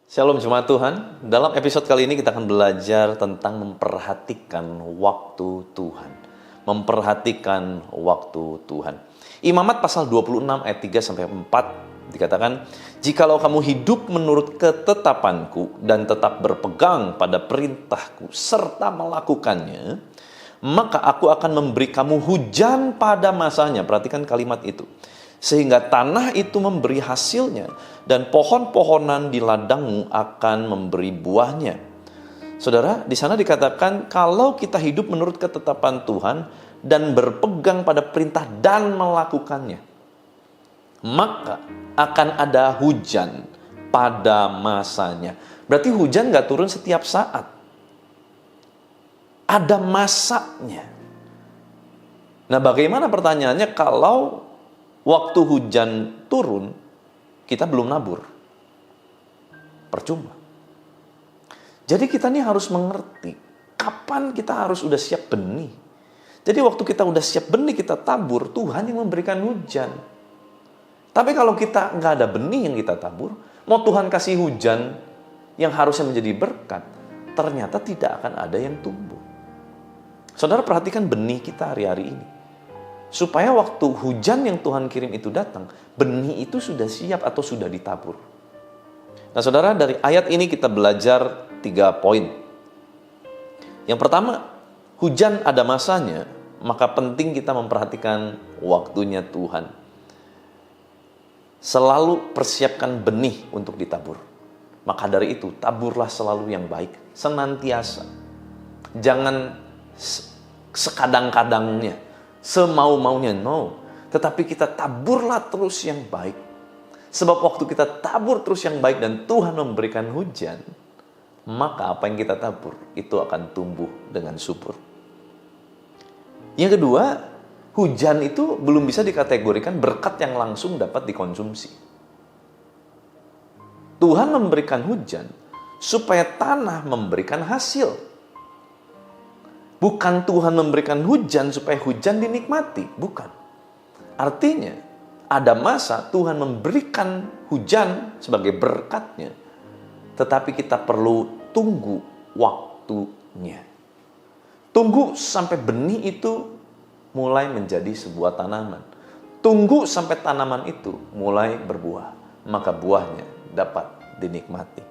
Shalom jemaat Tuhan, dalam episode kali ini kita akan belajar tentang memperhatikan waktu Tuhan. Memperhatikan waktu Tuhan. Imamat pasal 26 ayat 3-4 dikatakan, "Jikalau kamu hidup menurut ketetapanku dan tetap berpegang pada perintahku serta melakukannya, maka aku akan memberi kamu hujan pada masanya." Perhatikan kalimat itu. "Sehingga tanah itu memberi hasilnya, dan pohon-pohonan di ladangmu akan memberi buahnya." Saudara, di sana dikatakan kalau kita hidup menurut ketetapan Tuhan dan berpegang pada perintah dan melakukannya, maka akan ada hujan pada masanya. Berarti hujan gak turun setiap saat. Ada masanya. Nah, bagaimana pertanyaannya kalau waktu hujan turun, kita belum nabur? Percuma. Jadi kita nih harus mengerti kapan kita harus udah siap benih. Jadi waktu kita udah siap benih, kita tabur, Tuhan yang memberikan hujan. Tapi kalau kita nggak ada benih yang kita tabur, mau Tuhan kasih hujan yang harusnya menjadi berkat, ternyata tidak akan ada yang tumbuh. Saudara, perhatikan benih kita hari-hari ini. Supaya waktu hujan yang Tuhan kirim itu datang, benih itu sudah siap atau sudah ditabur. Nah saudara, dari ayat ini kita belajar 3 poin. Yang pertama, hujan ada masanya, maka penting kita memperhatikan waktunya Tuhan. Selalu persiapkan benih untuk ditabur. Maka dari itu, taburlah selalu yang baik, senantiasa. Jangan sekadang-kadangnya, semau-maunya, no. Tetapi kita taburlah terus yang baik. Sebab waktu kita tabur terus yang baik dan Tuhan memberikan hujan, maka apa yang kita tabur itu akan tumbuh dengan subur. Yang kedua, hujan itu belum bisa dikategorikan berkat yang langsung dapat dikonsumsi. Tuhan memberikan hujan supaya tanah memberikan hasil. Bukan Tuhan memberikan hujan supaya hujan dinikmati, bukan. Artinya, ada masa Tuhan memberikan hujan sebagai berkatnya, tetapi kita perlu tunggu waktunya. Tunggu sampai benih itu mulai menjadi sebuah tanaman. Tunggu sampai tanaman itu mulai berbuah, maka buahnya dapat dinikmati.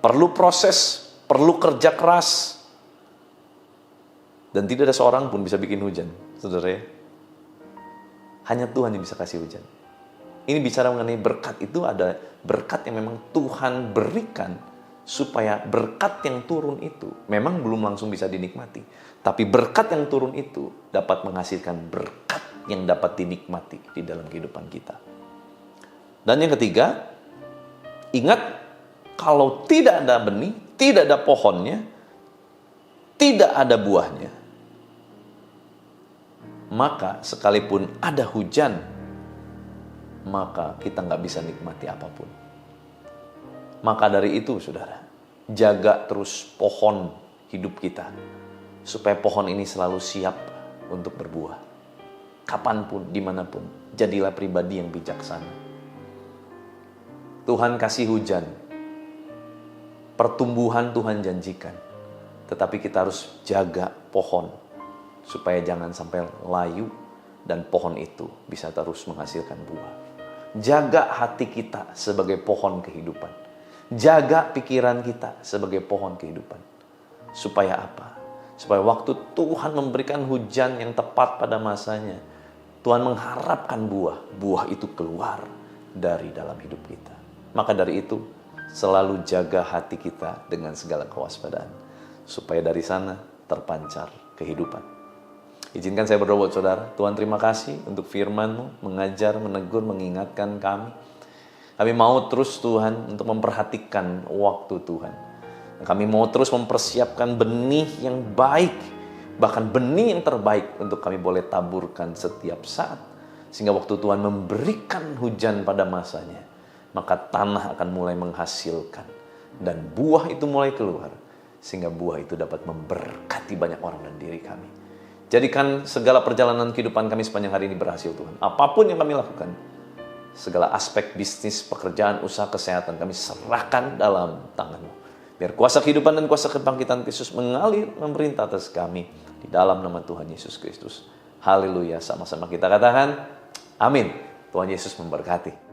Perlu proses, perlu kerja keras. Dan tidak ada seorang pun bisa bikin hujan, saudara ya. Hanya Tuhan yang bisa kasih hujan. Ini bicara mengenai berkat, itu ada berkat yang memang Tuhan berikan, supaya berkat yang turun itu memang belum langsung bisa dinikmati. Tapi berkat yang turun itu dapat menghasilkan berkat yang dapat dinikmati di dalam kehidupan kita. Dan yang ketiga, ingat, kalau tidak ada benih, tidak ada pohonnya, tidak ada buahnya, maka sekalipun ada hujan, maka kita nggak bisa nikmati apapun. Maka dari itu, saudara, jaga terus pohon hidup kita, supaya pohon ini selalu siap untuk berbuah. Kapanpun, dimanapun, jadilah pribadi yang bijaksana. Tuhan kasih hujan, pertumbuhan Tuhan janjikan, tetapi kita harus jaga pohon, supaya jangan sampai layu dan pohon itu bisa terus menghasilkan buah. Jaga hati kita sebagai pohon kehidupan. Jaga pikiran kita sebagai pohon kehidupan. Supaya apa? Supaya waktu Tuhan memberikan hujan yang tepat pada masanya, Tuhan mengharapkan buah. Buah itu keluar dari dalam hidup kita. Maka dari itu, selalu jaga hati kita dengan segala kewaspadaan. Supaya dari sana terpancar kehidupan. Izinkan saya berdoa buat saudara. Tuhan, terima kasih untuk firman-Mu, mengajar, menegur, mengingatkan kami. Kami mau terus Tuhan untuk memperhatikan waktu Tuhan. Kami mau terus mempersiapkan benih yang baik, bahkan benih yang terbaik untuk kami boleh taburkan setiap saat. Sehingga waktu Tuhan memberikan hujan pada masanya, maka tanah akan mulai menghasilkan. Dan buah itu mulai keluar, sehingga buah itu dapat memberkati banyak orang dan diri kami. Jadikan segala perjalanan kehidupan kami sepanjang hari ini berhasil Tuhan. Apapun yang kami lakukan, segala aspek bisnis, pekerjaan, usaha, kesehatan kami serahkan dalam tangan-Mu. Biar kuasa kehidupan dan kuasa kebangkitan Kristus mengalir, memerintah atas kami. Di dalam nama Tuhan Yesus Kristus. Haleluya. Sama-sama kita katakan, amin. Tuhan Yesus memberkati.